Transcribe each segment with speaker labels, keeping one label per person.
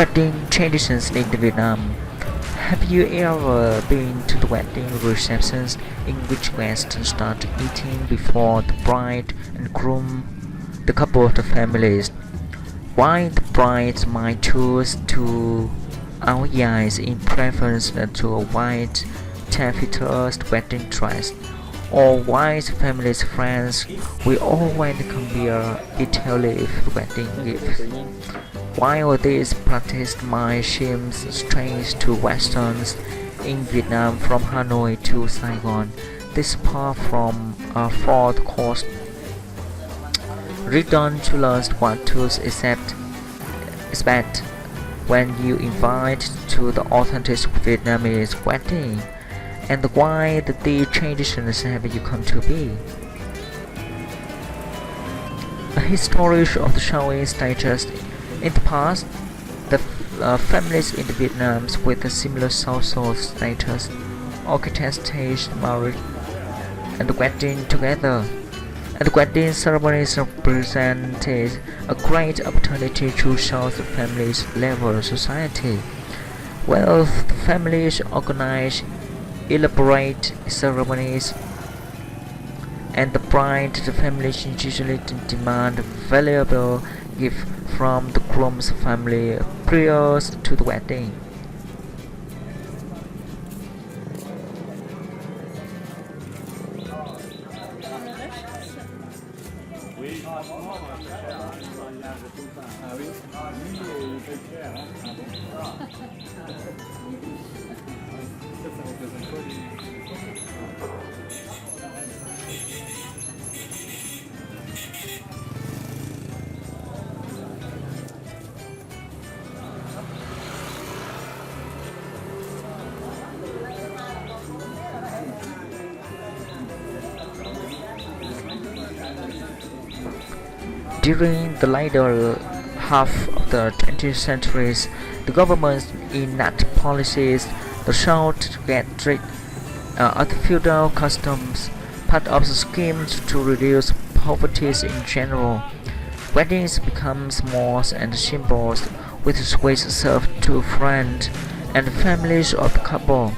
Speaker 1: Wedding traditions in Vietnam. Have you ever been to the wedding receptions in which guests start eating before the bride and groom, the couple families, while the bride might choose to outfit in preference to a white taffetas wedding dress, or white families friends will always come via Italy wedding gifts. While this practice might seem strange to Westerns in Vietnam from Hanoi to Saigon, this far from a fourth course. Read on to learn what to expect when you invite to the authentic Vietnamese wedding, and why the traditions have you come to be. A history of the showing status. In the past, the families in Vietnam with a similar social status orchestrated marriage and wedding together, and the wedding ceremonies represented a great opportunity to show the family's level society. Well, the families organize elaborate ceremonies, and the bride families usually demand valuable gifts from the groom's family prior to the wedding. During the later half of the 20th century, the government enacted policies that sought to get rid of the feudal customs, part of the scheme to reduce poverty in general. Weddings become malls and symbols with sweets served to friends and families of the couple,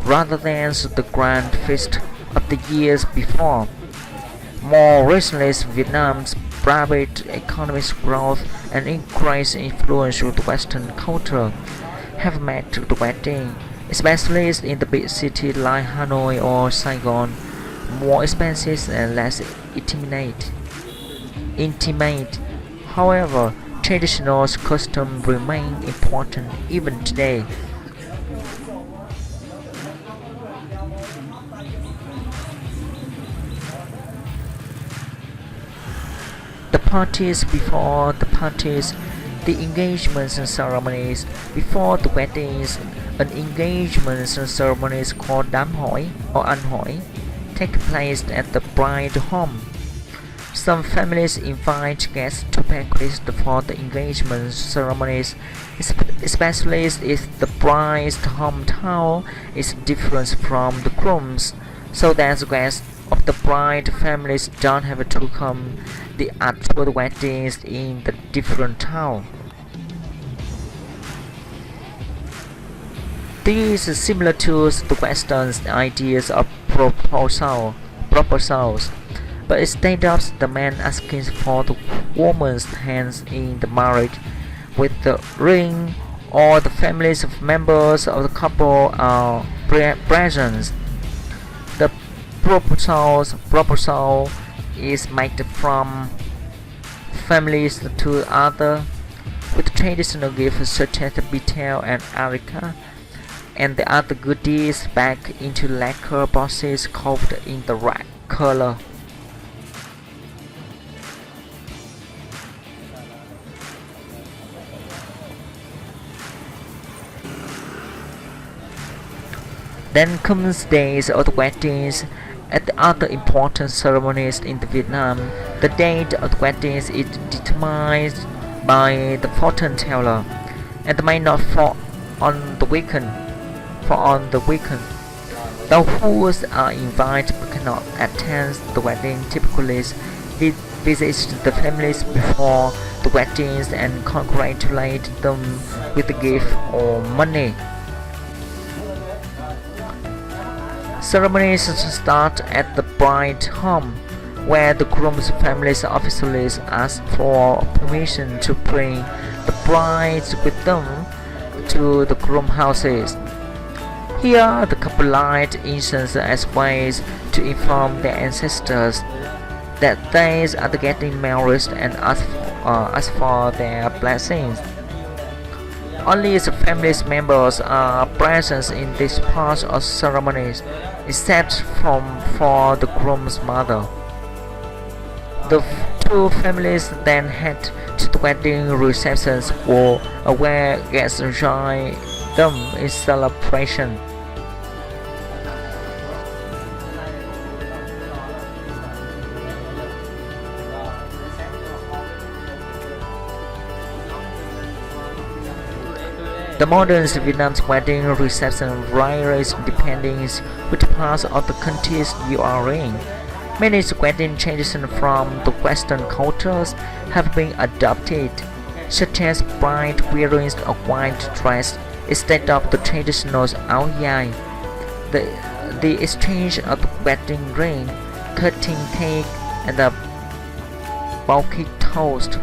Speaker 1: rather than the grand feast of the years before. More recently, Vietnam's private economic growth and increased influence of the Western culture have made the wedding, especially in the big cities like Hanoi or Saigon, more expensive and less intimate. However, traditional customs remain important even today. The parties before the parties, the engagements and ceremonies before the weddings, an engagement ceremonies called Đám hỏi or Ăn hỏi take place at the bride's home. Some families invite guests to banquets for the engagement ceremonies, especially if the bride's hometown is different from the groom's, so that the guests of the bride families don't have to come the actual weddings in the different town. This is similar to the Western ideas of proposals, but instead of the man asking for the woman's hands in the marriage with the ring, all the families of members of the couple are present. The proposal is made from families to other, with traditional gifts such as betel and areca, and the other goodies packed into lacquer boxes covered in the red color. Then comes days of the weddings. At the other important ceremonies in Vietnam, the date of the weddings is determined by the fortune teller, and may not fall on the weekend. Those who are invited but cannot attend the wedding typically visit the families before the weddings and congratulate them with a gift or money. Ceremonies start at the bride's home, where the groom's family's officials ask for permission to bring the bride with them to the groom houses. Here, the couple light incense as ways to inform their ancestors that they are getting married and ask for their blessings. Only the family's members are present in this part of ceremonies, except for the groom's mother. The two families then head to the wedding receptions where guests join them in celebration. The modern Vietnam's wedding reception varies depending which part of the country you are in. Many wedding traditions from the Western cultures have been adopted, such as bride wearing a white dress instead of the traditional áo dài, the exchange of the wedding ring, cutting cake, and the bulky toast.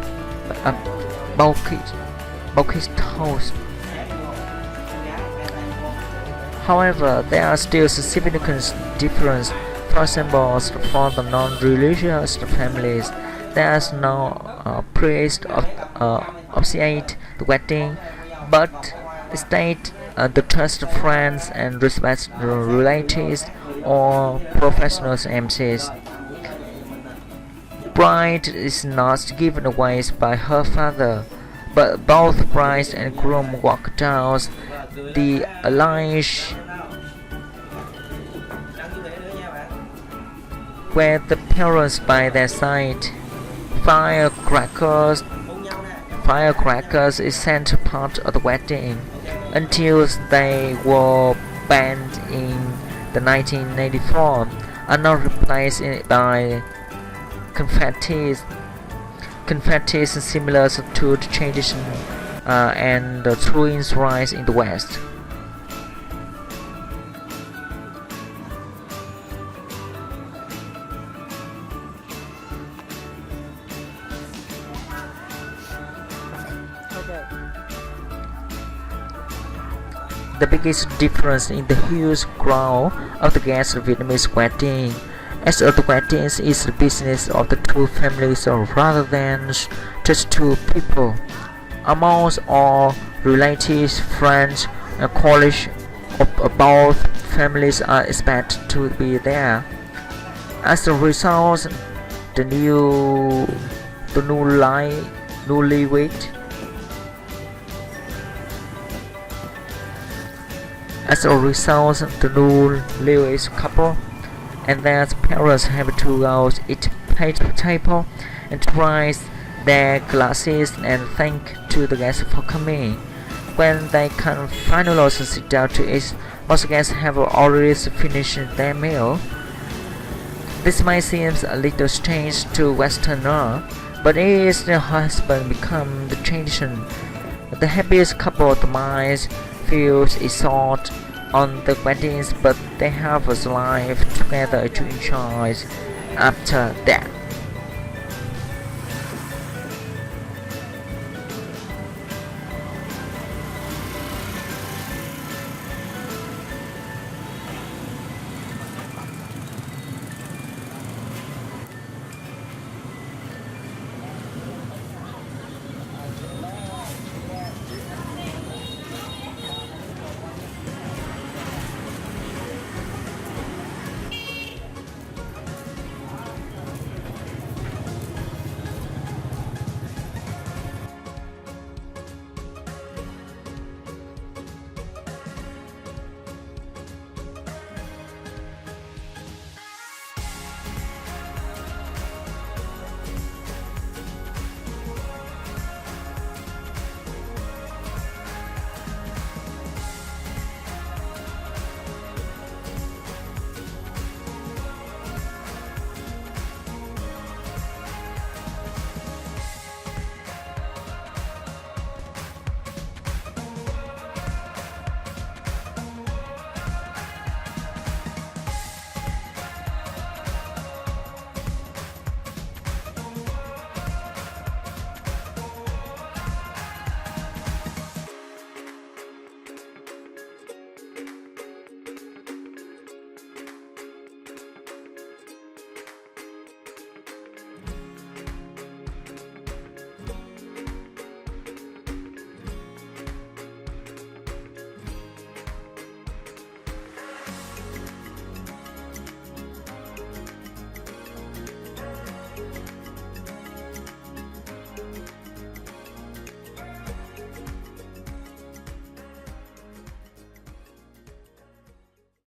Speaker 1: However, there are still significant differences. For example, for the non-religious families, there is no priest officiate the wedding, but instead the trusted friends and respected relatives or professional MCs. Bride is not given away by her father, but both bride and groom walk down the aisle with the parents by their side. Firecrackers is central part of the wedding until they were banned in the 1984, are now replaced by confettis similar to the tradition and the Truong rice in the West. The biggest difference in the huge crowd of the guest Vietnamese wedding, as the wedding is the business of the two families rather than just two people. Almost all relatives, friends, and colleagues of both families are expected to be there. As a result, the newlywed couple and their parents have to go eat table and raise their glasses and thank to the guests for coming. When they can finally sit down to eat, most guests have already finished their meal. This might seem a little strange to Westerner, but it is the husband become the tradition. The happiest couple of the minds feels exhausted on the weddings, but they have a life together to enjoy after that.